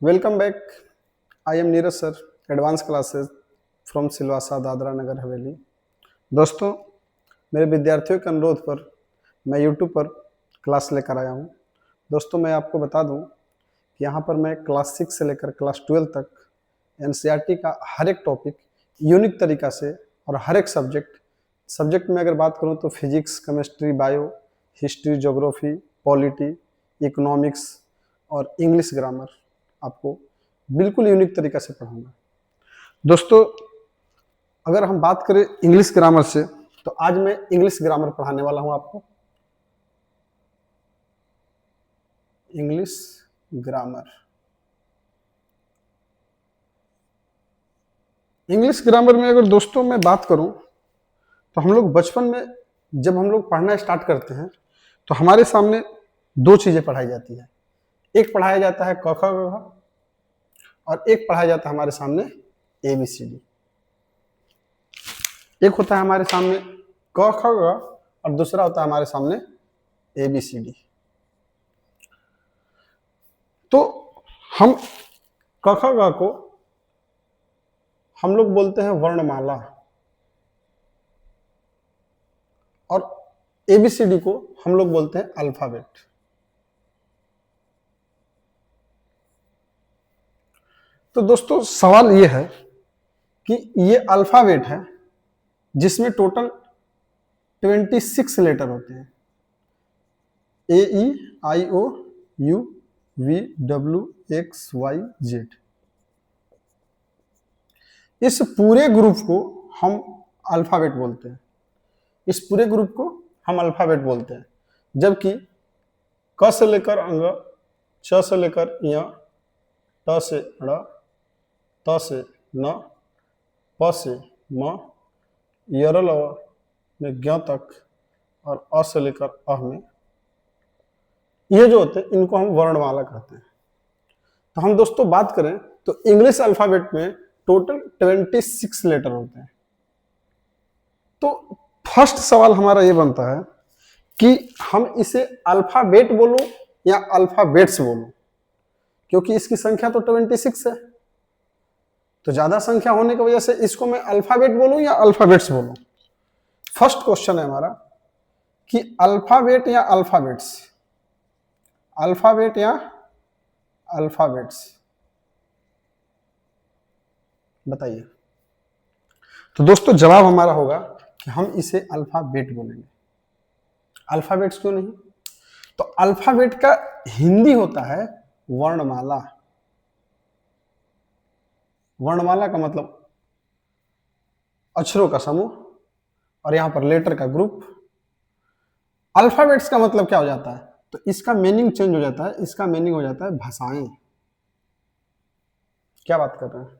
Welcome back. I am Neeraj sir, advance classes from Silvassa Dadra Nagar Haveli. दोस्तों, मेरे विद्यार्थियों के अनुरोध पर मैं यूट्यूब पर क्लास लेकर आया हूं। दोस्तों, मैं आपको बता दूं कि यहाँ पर मैं क्लास 6 से लेकर क्लास 12 तक एनसीईआरटी का हर एक टॉपिक यूनिक तरीका से और हर एक सब्जेक्ट में अगर बात करूँ तो physics, chemistry, bio, history, geography, polity, economics और इंग्लिश ग्रामर आपको बिल्कुल यूनिक तरीका से पढ़ाऊंगा। दोस्तों, अगर हम बात करें इंग्लिश ग्रामर से, तो आज मैं इंग्लिश ग्रामर पढ़ाने वाला हूं आपको। इंग्लिश ग्रामर में अगर दोस्तों मैं बात करूं तो हम लोग बचपन में जब हम लोग पढ़ना स्टार्ट करते हैं तो हमारे सामने दो चीजें पढ़ाई जाती है। एक पढ़ाया जाता है क ख ग घ और एक पढ़ाया जाता है हमारे सामने ABCD। एक होता है हमारे सामने क ख ग और दूसरा होता है हमारे सामने ABCD। तो हम क ख ग को हम लोग बोलते हैं वर्णमाला और ABCD को हम लोग बोलते हैं अल्फाबेट। तो दोस्तों, सवाल ये है कि ये अल्फाबेट है जिसमें टोटल 26 लेटर होते हैं। AEIOUVWXYZ। इस पूरे ग्रुप को हम अल्फाबेट बोलते हैं। जबकि क से लेकर अंग, च से लेकर य, ट से ड़, त से न, प से म, यर लव में ज्ञ तक और अ से लेकर अह में, ये जो होते हैं इनको हम वर्णमाला कहते हैं। तो हम दोस्तों बात करें तो इंग्लिश अल्फाबेट में टोटल 26 लेटर होते हैं। तो फर्स्ट सवाल हमारा ये बनता है कि हम इसे अल्फाबेट बोलूं या अल्फाबेट्स बोलूं, क्योंकि इसकी संख्या तो 26 है। तो ज्यादा संख्या होने की वजह से इसको मैं अल्फाबेट बोलूं या अल्फाबेट्स बोलूं। फर्स्ट क्वेश्चन है हमारा कि अल्फाबेट या अल्फाबेट्स, अल्फाबेट या अल्फाबेट्स, बताइए। तो दोस्तों, जवाब हमारा होगा कि हम इसे अल्फाबेट बोलेंगे। अल्फाबेट्स क्यों नहीं? तो अल्फाबेट का हिंदी होता है वर्णमाला। वर्णमाला का मतलब अक्षरों का समूह और यहां पर लेटर का ग्रुप। अल्फाबेट्स का मतलब क्या हो जाता है? तो इसका मीनिंग चेंज हो जाता है। इसका मीनिंग हो जाता है भाषाएं। क्या बात कर रहे हैं?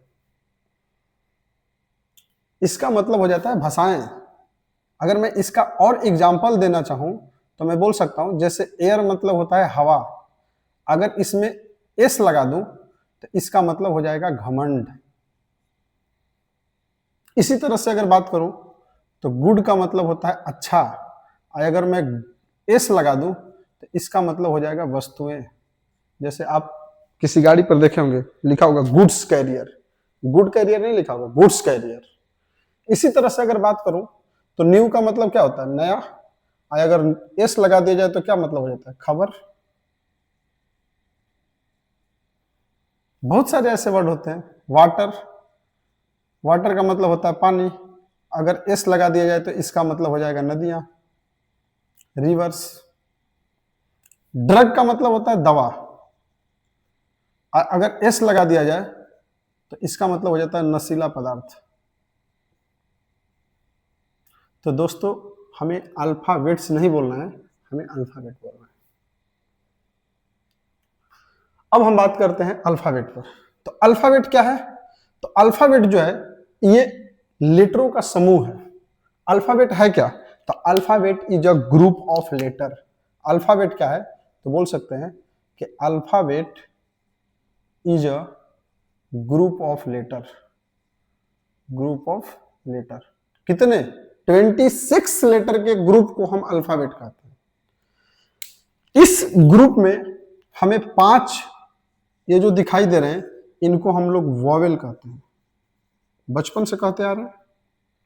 इसका मतलब हो जाता है भाषाएं। अगर मैं इसका और एग्जाम्पल देना चाहूं तो मैं बोल सकता हूं, जैसे एयर मतलब होता है हवा, अगर इसमें एस लगा दूं तो इसका मतलब हो जाएगा घमंड। इसी तरह से अगर बात करूं तो गुड का मतलब होता है अच्छा, और अगर मैं एस लगा दूं तो इसका मतलब हो जाएगा वस्तुएं। जैसे आप किसी गाड़ी पर देखे होंगे लिखा होगा गुड्स कैरियर, गुड कैरियर नहीं लिखा होगा, गुड्स कैरियर। इसी तरह से अगर बात करूं तो न्यू का मतलब क्या होता है? नया, और अगर एस लगा दिया जाए तो क्या मतलब हो जाता है? खबर। बहुत सारे ऐसे वर्ड होते हैं। वाटर, वाटर का मतलब होता है पानी, अगर एस लगा दिया जाए तो इसका मतलब हो जाएगा नदियां, रिवर्स। ड्रग का मतलब होता है दवा, अगर एस लगा दिया जाए तो इसका मतलब हो जाता है नशीला पदार्थ। तो दोस्तों, हमें अल्फाबेट्स नहीं बोलना है, हमें अल्फाबेट बोलना है। अब हम बात करते हैं अल्फाबेट पर। तो अल्फाबेट क्या है? तो अल्फाबेट जो है ये लेटरों का समूह है। अल्फाबेट है क्या? तो alphabet is a group of letter. Alphabet क्या है? तो बोल सकते हैं कि alphabet is a group of letter. Group of letter कितने? 26 लेटर के ग्रुप को हम अल्फाबेट कहते हैं। इस ग्रुप में हमें 5 ये जो दिखाई दे रहे हैं इनको हम लोग वॉवेल कहते हैं, बचपन से कहते आ रहे हैं।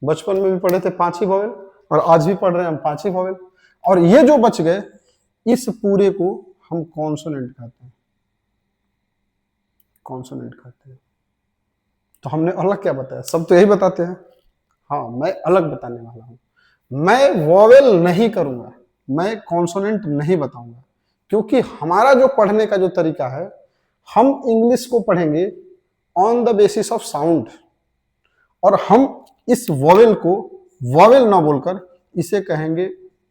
बचपन में भी पढ़े थे 5 ही वॉवेल और आज भी पढ़ रहे हैं हम 5 ही वॉवेल। और ये जो बच गए इस पूरे को हम कॉन्सोनेंट कहते हैं, कॉन्सोनेंट कहते हैं। तो हमने अलग क्या बताया, सब तो यही बताते हैं। हाँ, मैं अलग बताने वाला हूं। मैं वॉवेल नहीं करूंगा, मैं कॉन्सोनेंट नहीं बताऊंगा, क्योंकि हमारा जो पढ़ने का जो तरीका है, हम इंग्लिश को पढ़ेंगे on the basis of sound, और हम इस वॉवेल को वॉवेल ना बोलकर इसे कहेंगे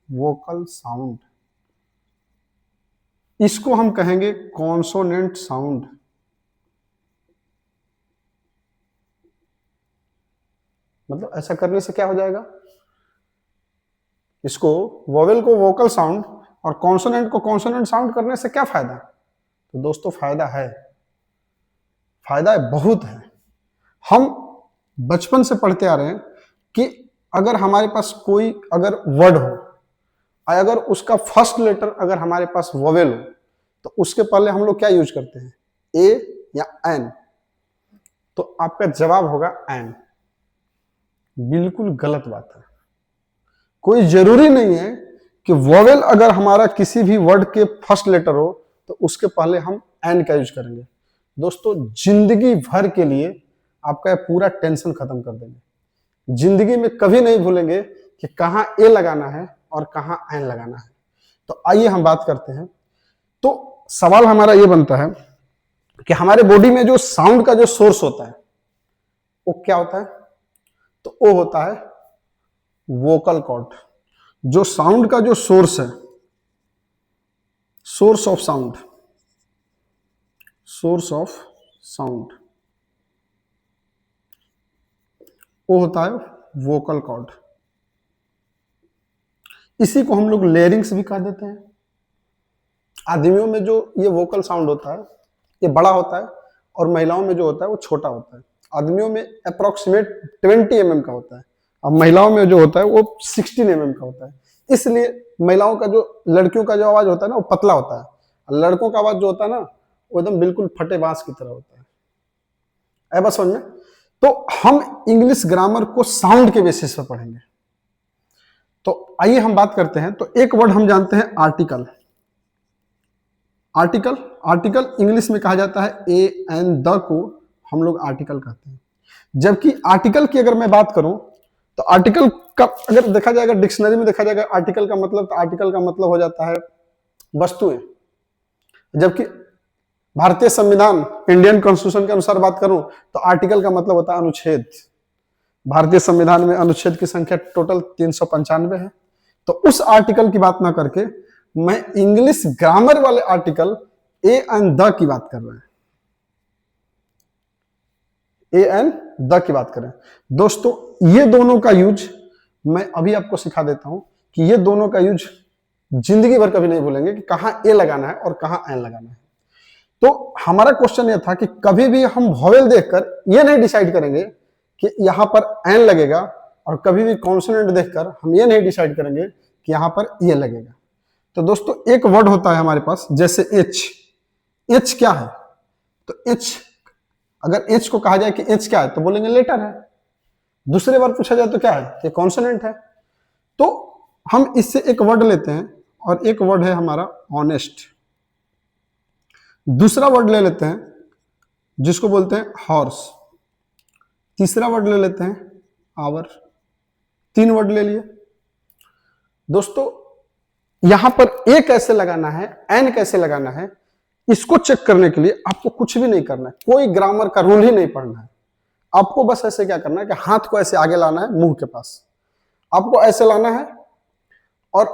वोकल साउंड, इसको हम कहेंगे कॉन्सोनेंट साउंड। मतलब ऐसा करने से क्या हो जाएगा, इसको वोवेल को वोकल साउंड और कॉन्सोनेंट को कॉन्सोनेंट साउंड करने से क्या फायदा? तो दोस्तों फायदा है, फायदा बहुत है। हम बचपन से पढ़ते आ रहे हैं कि अगर हमारे पास कोई अगर वर्ड हो, अगर उसका फर्स्ट लेटर अगर हमारे पास वोवेल हो, तो उसके पहले हम लोग क्या यूज करते हैं, ए या एन। तो आपका जवाब होगा एन। बिल्कुल गलत बात है। कोई जरूरी नहीं है कि वोवेल अगर हमारा किसी भी वर्ड के फर्स्ट लेटर हो तो उसके पहले हम एन का यूज करेंगे। दोस्तों जिंदगी भर के लिए आपका पूरा टेंशन खत्म कर देंगे। जिंदगी में कभी नहीं भूलेंगे कि कहां ए लगाना है और कहां एन लगाना है। तो आइए हम बात करते हैं। तो सवाल हमारा ये बनता है कि हमारे बॉडी में जो साउंड का जो सोर्स होता है वो क्या होता है? तो वो होता है वोकल कॉर्ड। जो साउंड का जो सोर्स है, source of sound, source of sound, वो होता है वोकल कॉर्ड। इसी को हम लोग लेरिंग्स भी कह देते हैं। आदमियों में जो ये वोकल साउंड होता है ये बड़ा होता है और महिलाओं में जो होता है वो छोटा होता है। आदमियों में अप्रोक्सीमेट 20 mm का होता है और महिलाओं में जो होता है वो 16 mm का होता है। इसलिए महिलाओं का जो, लड़कियों का जो आवाज होता है ना वो पतला होता है, और लड़कों का आवाज जो होता है ना वो एकदम बिल्कुल फटे बांस की तरह होता है। है बस समझ में? तो हम इंग्लिश ग्रामर को साउंड के बेसिस पर पढ़ेंगे। तो आइए हम बात करते हैं। तो एक वर्ड हम जानते हैं आर्टिकल। आर्टिकल, आर्टिकल इंग्लिश में कहा जाता है ए एन द को हम लोग आर्टिकल कहते हैं। जबकि आर्टिकल की अगर मैं बात करूं तो आर्टिकल का अगर देखा जाएगा, डिक्शनरी में देखा जाएगा आर्टिकल का मतलब, तो आर्टिकल का मतलब हो जाता है वस्तुएं। जबकि भारतीय संविधान, इंडियन कॉन्स्टिट्यूशन के अनुसार बात करूं तो आर्टिकल का मतलब होता है अनुच्छेद। भारतीय संविधान में अनुच्छेद की संख्या टोटल 395 है। तो उस आर्टिकल की बात ना करके मैं इंग्लिश ग्रामर वाले article A and the key बात कर रहे हैं। ए एंड द की बात करें। दोस्तों ये दोनों का यूज मैं अभी आपको सिखा देता हूं कि ये दोनों का यूज जिंदगी भर कभी नहीं भूलेंगे कि कहां ए लगाना है और कहां एन लगाना है। तो हमारा क्वेश्चन ये था कि कभी भी हम वोवेल देखकर ये नहीं डिसाइड करेंगे कि यहां पर एन लगेगा, और कभी भी कॉन्सोनेंट देखकर हम ये नहीं डिसाइड करेंगे कि यहां पर ये लगेगा। तो दोस्तों एक वर्ड होता है हमारे पास जैसे एच। एच क्या है? तो एच, अगर एच को कहा जाए कि एच क्या है तो बोलेंगे लेटर है। दूसरे बार पूछा जाए तो क्या है? ये कॉन्सोनेंट है। तो हम इससे एक वर्ड लेते हैं और एक वर्ड है हमारा ऑनेस्ट। दूसरा वर्ड ले लेते हैं जिसको बोलते हैं हॉर्स। तीसरा वर्ड ले लेते हैं आवर। 3 वर्ड ले लिए। दोस्तों यहां पर ए कैसे लगाना है, एन कैसे लगाना है, इसको चेक करने के लिए आपको कुछ भी नहीं करना है, कोई ग्रामर का रूल ही नहीं पढ़ना है। आपको बस ऐसे क्या करना है कि हाथ को ऐसे आगे लाना है मुंह के पास, आपको ऐसे लाना है और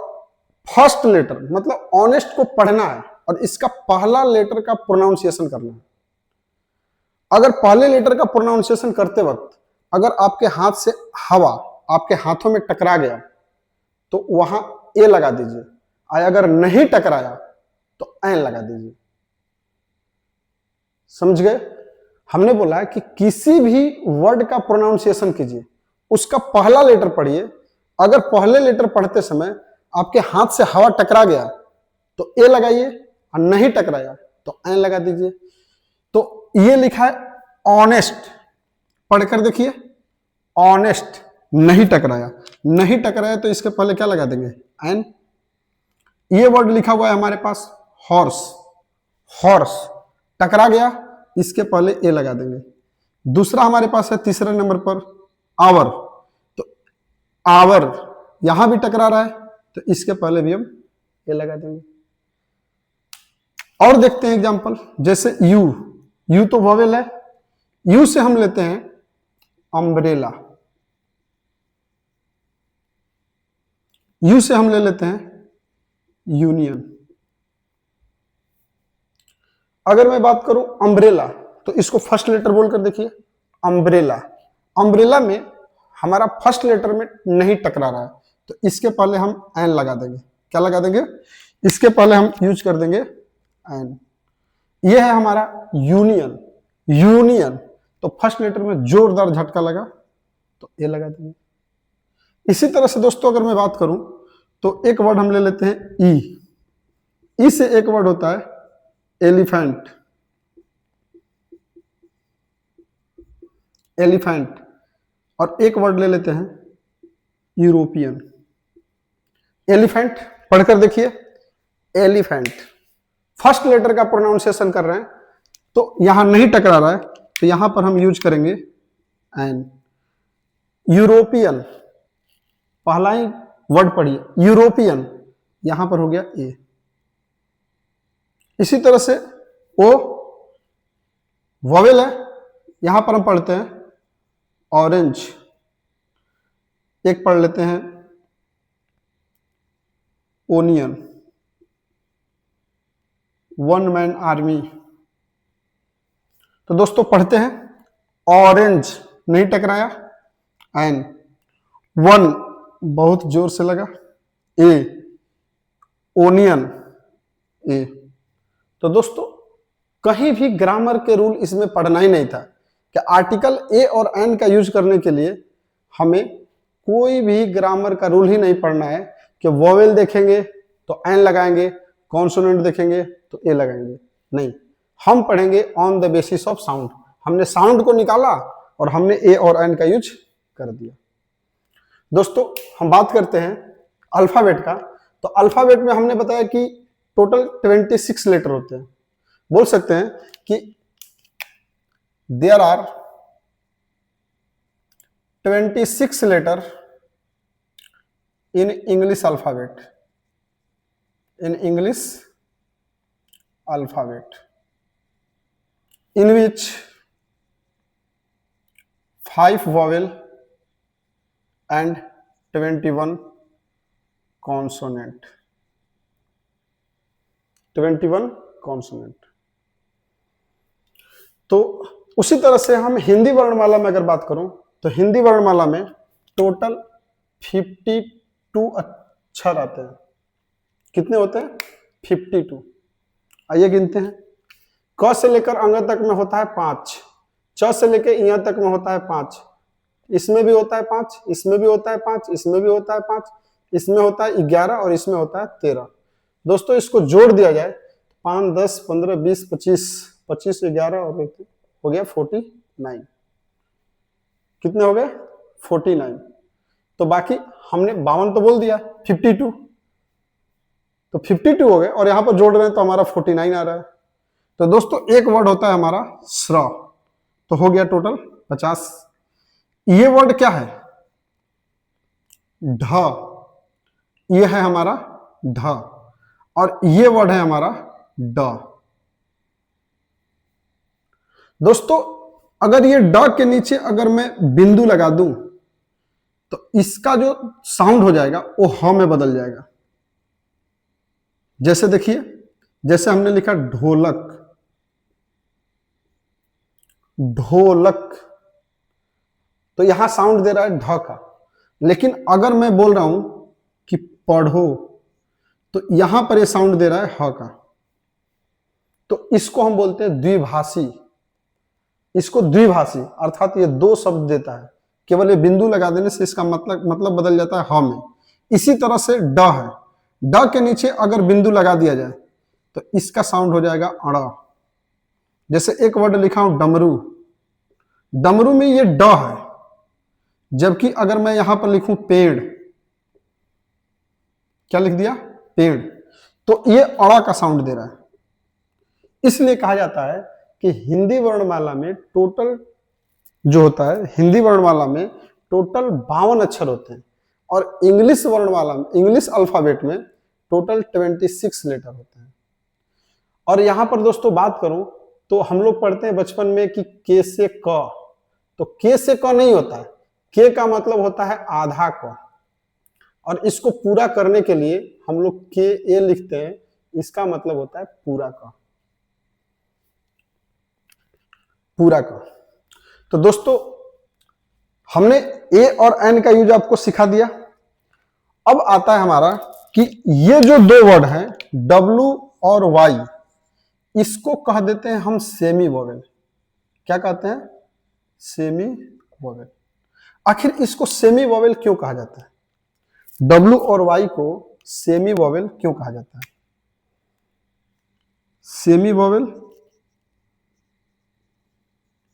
फर्स्ट लेटर मतलब ऑनेस्ट को पढ़ना है और इसका पहला लेटर का प्रोनाउंसिएशन करना है। अगर पहले लेटर का प्रोनाउंसिएशन करते वक्त अगर आपके हाथ से हवा आपके हाथों में टकरा गया तो वहां ए लगा दीजिए, और अगर नहीं टकराया तो एन लगा दीजिए। समझ गए? हमने बोला है कि किसी भी वर्ड का प्रोनाउंसिएशन कीजिए, उसका पहला लेटर पढ़िए। अगर पहले लेटर पढ़ते समय आपके हाथ से हवा टकरा गया तो ए लगाइए, और नहीं टकराया तो एन लगा दीजिए। तो ये लिखा है ऑनेस्ट, पढ़कर देखिए, ऑनेस्ट, नहीं टकराया, नहीं टकराया तो इसके पहले क्या लगा देंगे, एन। ये वर्ड लिखा हुआ है हमारे पास हॉर्स, हॉर्स, टकरा गया, इसके पहले ए लगा देंगे। दूसरा हमारे पास है तीसरे नंबर पर आवर, तो आवर यहां भी टकरा रहा है तो इसके पहले भी हम ए लगा देंगे। और देखते हैं एग्जांपल, जैसे यू, यू तो वोवेल है, यू से हम लेते हैं अम्ब्रेला, यू से हम ले लेते हैं यूनियन। अगर मैं बात करूं अम्ब्रेला, तो इसको फर्स्ट लेटर बोलकर देखिए, अम्ब्रेला, अम्ब्रेला में हमारा फर्स्ट लेटर में नहीं टकरा रहा है तो इसके पहले हम एन लगा देंगे। क्या लगा देंगे, इसके पहले हम यूज कर देंगे एन। ये है हमारा यूनियन, यूनियन, तो फर्स्ट लेटर में जोरदार झटका लगा तो ए लगा देंगे। इसी तरह से दोस्तों अगर मैं बात करूं तो एक वर्ड हम ले लेते हैं ई, ई से एक वर्ड होता है एलिफेंट, एलिफेंट, और एक वर्ड ले लेते हैं यूरोपियन। एलिफेंट पढ़कर देखिए, एलिफेंट, फर्स्ट लेटर का प्रोनाउंसिएशन कर रहे हैं तो यहां नहीं टकरा रहा है तो यहां पर हम यूज करेंगे एन। यूरोपियन, पहला ही वर्ड पढ़िए, यूरोपियन, यहां पर हो गया ए। इसी तरह से ओ वोवेल है, यहां पर हम पढ़ते हैं ऑरेंज। एक पढ़ लेते हैं ओनियन, वन मैन आर्मी। तो दोस्तों पढ़ते हैं ऑरेंज, नहीं टकराया, एन, वन बहुत जोर से लगा, ए, ओनियन, ए। तो दोस्तों कहीं भी ग्रामर के रूल इसमें पढ़ना ही नहीं था कि आर्टिकल ए और एन का यूज करने के लिए हमें कोई भी ग्रामर का रूल ही नहीं पढ़ना है कि वोवेल देखेंगे तो एन लगाएंगे, कॉन्सोनेंट देखेंगे तो ए लगाएंगे, नहीं, हम पढ़ेंगे on the basis of sound. हमने साउंड को निकाला और हमने ए और एन का यूज कर दिया। दोस्तों हम बात करते हैं अल्फाबेट का, तो अल्फाबेट में हमने बताया कि टोटल 26 लेटर होते हैं। बोल सकते हैं कि there are 26 letter in English alphabet, in English alphabet, in which 5 vowel and 21 consonant, 21 consonant। तो उसी तरह से हम हिंदी वर्णमाला में अगर बात करूं तो हिंदी वर्णमाला में टोटल 52 अक्षर आते हैं। कितने होते हैं, 52। आइए गिनते हैं। क से लेकर अंग तक में होता है 5, च से लेकर इया तक में होता है 5, इसमें भी होता है 5, इसमें भी होता है 5, इसमें भी होता है 5, इसमें होता है 11 और इसमें होता है 13। दोस्तों इसको जोड़ दिया जाए 5, 10, 15, 20, 25, 25, 11 और हो गया 49। कितने हो गए, 49। तो बाकी हमने 52 तो बोल दिया, 52, तो 52 हो गए और यहां पर जोड़ रहे हैं तो हमारा 49 आ रहा है। तो दोस्तों एक वर्ड होता है हमारा स्र, तो हो गया टोटल 50। ये वर्ड क्या है, ढ, ये है हमारा ढ, और ये वर्ड है हमारा ड। दोस्तों अगर ये ड के नीचे अगर मैं बिंदु लगा दूं तो इसका जो साउंड हो जाएगा वो ह में बदल जाएगा। जैसे देखिए, जैसे हमने लिखा ढोलक, ढोलक, तो यहां साउंड दे रहा है ढ का, लेकिन अगर मैं बोल रहा हूं कि पढ़ो तो यहां पर ये साउंड दे रहा है ह का। तो इसको हम बोलते हैं द्विभाषी, इसको द्विभाषी अर्थात ये दो शब्द देता है, केवल ये बिंदु लगा देने से इसका मतलब बदल जाता है ह में। इसी तरह से ड है, ड के नीचे अगर बिंदु लगा दिया जाए तो इसका साउंड हो जाएगा अड़ा, जैसे एक वर्ड लिखा हूं डमरू, डमरू में ये ड है, जबकि अगर मैं यहां पर लिखूं पेड़, क्या लिख दिया, पेड़, तो ये अड़ा का साउंड दे रहा है। इसलिए कहा जाता है कि हिंदी वर्णमाला में टोटल जो होता है, हिंदी वर्णमाला में टोटल 52 अक्षर होते हैं, और इंग्लिश वर्णमाला में, इंग्लिश अल्फाबेट में टोटल 26 लेटर होते हैं। और यहां पर दोस्तों बात करूं तो हम लोग पढ़ते हैं बचपन में कि के से क, तो के से क नहीं होता है, के का मतलब होता है आधा क, और इसको पूरा करने के लिए हम लोग के ए लिखते हैं, इसका मतलब होता है पूरा क, पूरा क। तो दोस्तों हमने ए और एन का यूज आपको सिखा दिया। अब आता है हमारा कि ये जो दो वर्ड हैं डब्लू और वाई, इसको कह देते हैं हम सेमी वोवेल। क्या कहते हैं, सेमी वोवेल। आखिर इसको सेमी वोवेल क्यों कहा जाता है, डब्लू और वाई को सेमी वोवेल क्यों कहा जाता है? सेमी वोवेल,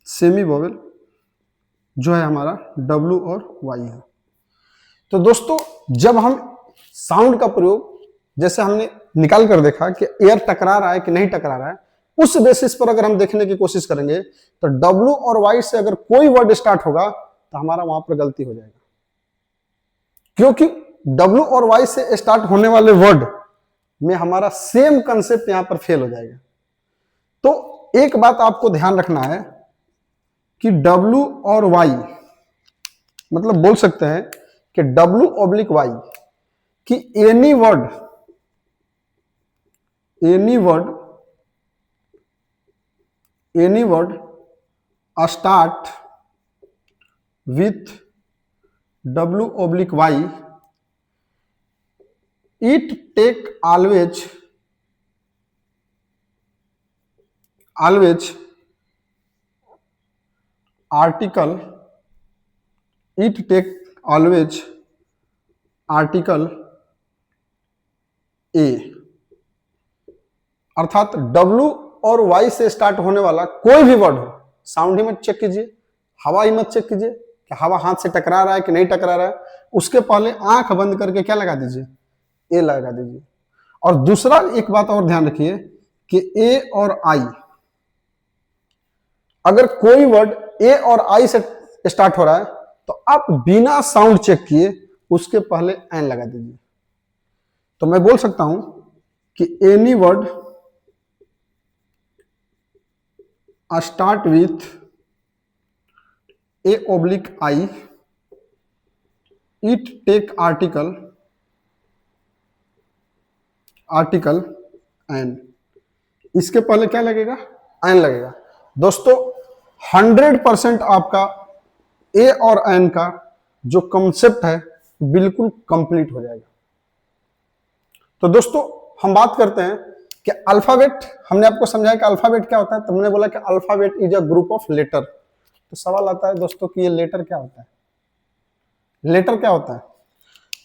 सेमी वोवेल जो है हमारा डब्लू और वाई है। तो दोस्तों जब हम साउंड का प्रयोग, जैसे हमने निकाल कर देखा कि एयर टकरा रहा है कि नहीं टकरा रहा है, उस बेसिस पर अगर हम देखने की कोशिश करेंगे तो डब्लू और वाई से अगर कोई वर्ड स्टार्ट होगा तो हमारा वहां पर गलती हो जाएगा, क्योंकि डब्लू और वाई से स्टार्ट होने वाले वर्ड में हमारा सेम कंसेप्ट यहां पर फेल हो जाएगा। तो एक बात आपको ध्यान रखना है कि डब्लू और वाई, मतलब बोल सकते हैं कि डब्लू ऑब्लिक वाई, कि any word start with W oblique Y, it take always article, it take always article A. अर्थात डब्लू और वाई से स्टार्ट होने वाला कोई भी वर्ड हो, साउंड ही मत चेक कीजिए, हवा ही मत चेक कीजिए कि हवा हाथ से टकरा रहा है कि नहीं टकरा रहा है, उसके पहले आंख बंद करके क्या लगा दीजिए, ए लगा दीजिए। और दूसरा एक बात और ध्यान रखिए कि ए और आई, अगर कोई वर्ड ए और आई से स्टार्ट हो रहा है तो आप बिना साउंड चेक किए उसके पहले एन लगा दीजिए। तो मैं बोल सकता हूं कि any word start with a oblique I, it take article an. इसके पहले क्या लगेगा, एन लगेगा। दोस्तों 100% आपका ए और एन का जो कॉन्सेप्ट है बिल्कुल कंप्लीट हो जाएगा। तो दोस्तों हम बात करते हैं कि अल्फाबेट, हमने आपको समझाया कि अल्फाबेट क्या होता है, तो हमने बोला कि alphabet is a group of letter. तो सवाल आता है दोस्तों कि ये लेटर क्या होता है, लेटर क्या होता है?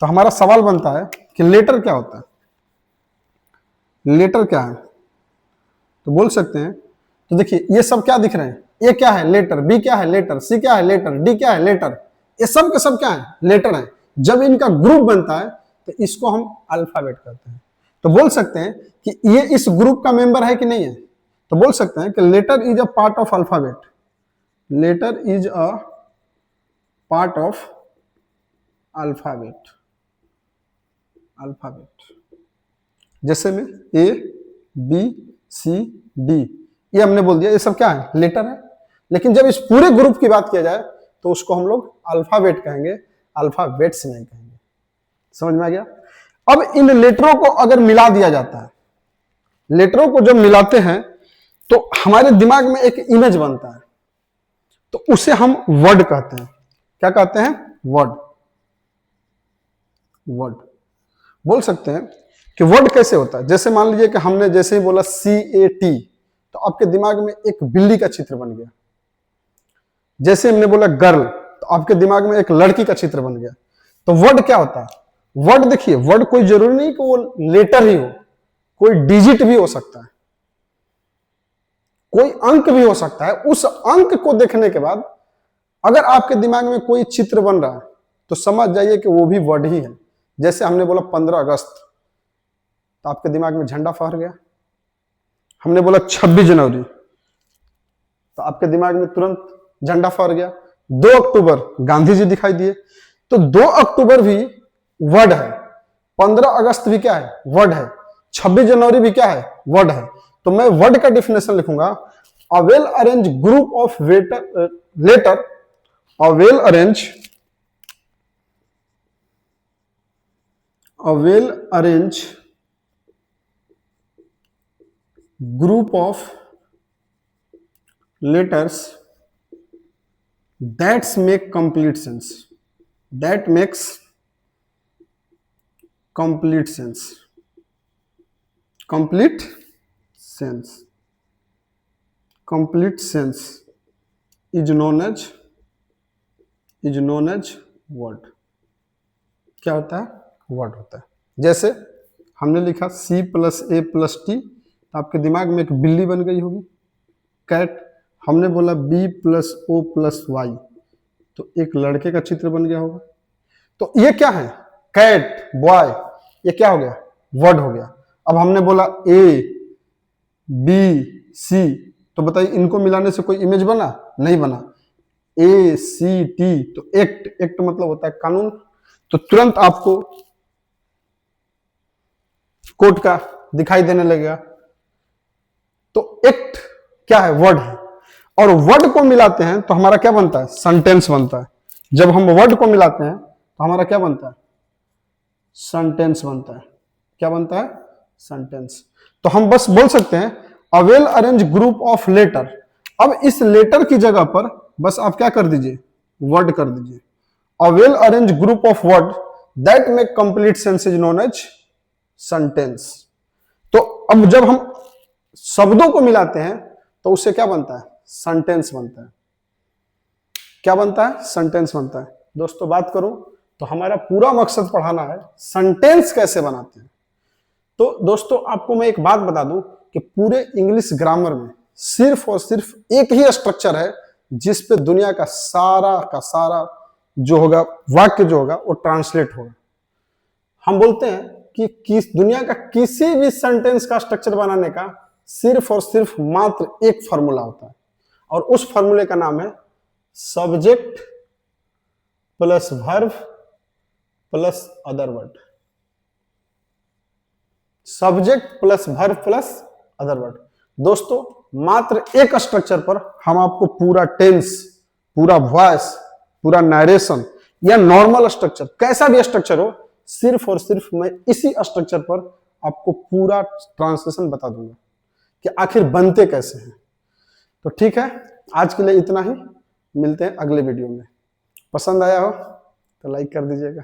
तो हमारा सवाल बनता है कि लेटर क्या होता है, लेटर क्या है? तो बोल सकते हैं, तो देखिए ये सब क्या दिख रहे हैं, ए क्या है, लेटर, बी क्या है, लेटर, सी क्या है, लेटर, डी क्या है, लेटर, ये सब के सब क्या है, लेटर है। जब इनका ग्रुप बनता है तो इसको हम अल्फाबेट कहते हैं। तो बोल सकते हैं कि ये इस ग्रुप का मेंबर है कि नहीं है, तो बोल सकते हैं कि letter is a part of alphabet, letter is a part of alphabet, alphabet. जैसे में ए बी सी डी, ये हमने बोल दिया, ये सब क्या है, लेटर है। लेकिन जब इस पूरे ग्रुप की बात किया जाए तो उसको हम लोग अल्फाबेट कहेंगे, अल्फाबेट्स नहीं कहेंगे। समझ में आ गया? अब इन लेटरों को अगर मिला दिया जाता है, लेटरों को जब मिलाते हैं तो हमारे दिमाग में एक इमेज बनता है, तो उसे हम वर्ड कहते हैं। क्या कहते हैं? वर्ड। वर्ड बोल सकते हैं कि वर्ड कैसे होता है। जैसे मान लीजिए कि हमने जैसे ही बोला CAT, तो आपके दिमाग में एक बिल्ली का चित्र बन गया। जैसे हमने बोला गर्ल, तो आपके दिमाग में एक लड़की का चित्र बन गया। तो वर्ड क्या होता है? वर्ड देखिए, वर्ड कोई जरूरी नहीं कि वो लेटर ही हो, कोई डिजिट भी हो सकता है, कोई अंक भी हो सकता है। उस अंक को देखने के बाद अगर आपके दिमाग में कोई चित्र बन रहा है तो समझ जाइए कि वो भी वर्ड ही है। जैसे हमने बोला 15 अगस्त, तो आपके दिमाग में झंडा फहर गया। हमने बोला 26 जनवरी, तो आपके दिमाग में तुरंत झंडा फहर गया। 2 अक्टूबर, गांधी जी दिखाई दिए। तो 2 अक्टूबर भी वर्ड है, 15 अगस्त भी क्या है, वर्ड है, 26 जनवरी भी क्या है, वर्ड है। तो मैं वर्ड का डेफिनेशन लिखूंगा, a well arrange group of letter, a well arrange group of letters that make complete sense, that makes complete sense, complete sense is known as word। क्या होता है, वर्ड होता है। जैसे हमने लिखा C + A + T, तो आपके दिमाग में एक बिल्ली बन गई होगी, कैट। हमने बोला B + O + Y, तो एक लड़के का चित्र बन गया होगा। तो ये क्या है, कैट, बॉय, ये क्या हो गया, वर्ड हो गया। अब हमने बोला A B C, तो बताइए इनको मिलाने से कोई इमेज बना, नहीं बना। A C T, तो एक्ट मतलब होता है कानून। तो तुरंत आपको कोर्ट का दिखाई देने लगेगा। तो एक्ट क्या है, वर्ड है। और वर्ड को मिलाते हैं तो हमारा क्या बनता है, सेंटेंस बनता है। जब हम वर्ड को मिलाते हैं तो हमारा क्या बनता है, सेंटेंस बनता है। क्या बनता है, सेंटेंस। तो हम बस बोल सकते हैं a well arrange group of letter. अब इस लेटर की जगह पर बस आप क्या कर दीजिए, वर्ड कर दीजिए। A well arrange group of word that make complete sense is known as sentence. तो अब जब हम शब्दों को मिलाते हैं तो उससे क्या बनता है, सेंटेंस बनता है। क्या बनता है, सेंटेंस बनता है। दोस्तों बात करूं तो हमारा पूरा मकसद पढ़ाना है सेंटेंस कैसे बनाते हैं। तो दोस्तों आपको मैं एक बात बता दूं कि पूरे इंग्लिश ग्रामर में सिर्फ और सिर्फ एक ही स्ट्रक्चर है जिस पे दुनिया का सारा जो होगा, वाक्य जो होगा वो ट्रांसलेट होगा। हम बोलते हैं कि दुनिया का किसी भी सेंटेंस का स्ट्रक्चर बनाने का सिर्फ और सिर्फ मात्र एक फॉर्मूला होता है, और उस फॉर्मूले का नाम है subject plus verb plus other word. Subject plus verb plus other word. दोस्तों मात्र एक स्ट्रक्चर पर हम आपको पूरा टेंस, पूरा वॉइस, पूरा नरेशन या नॉर्मल स्ट्रक्चर, कैसा भी स्ट्रक्चर हो, सिर्फ और सिर्फ मैं इसी स्ट्रक्चर पर आपको पूरा ट्रांसलेशन बता दूंगा कि आखिर बनते कैसे हैं। तो ठीक है, आज के लिए इतना ही। मिलते हैं अगले वीडियो में। पसंद आया हो तो लाइक कर दीजिएगा।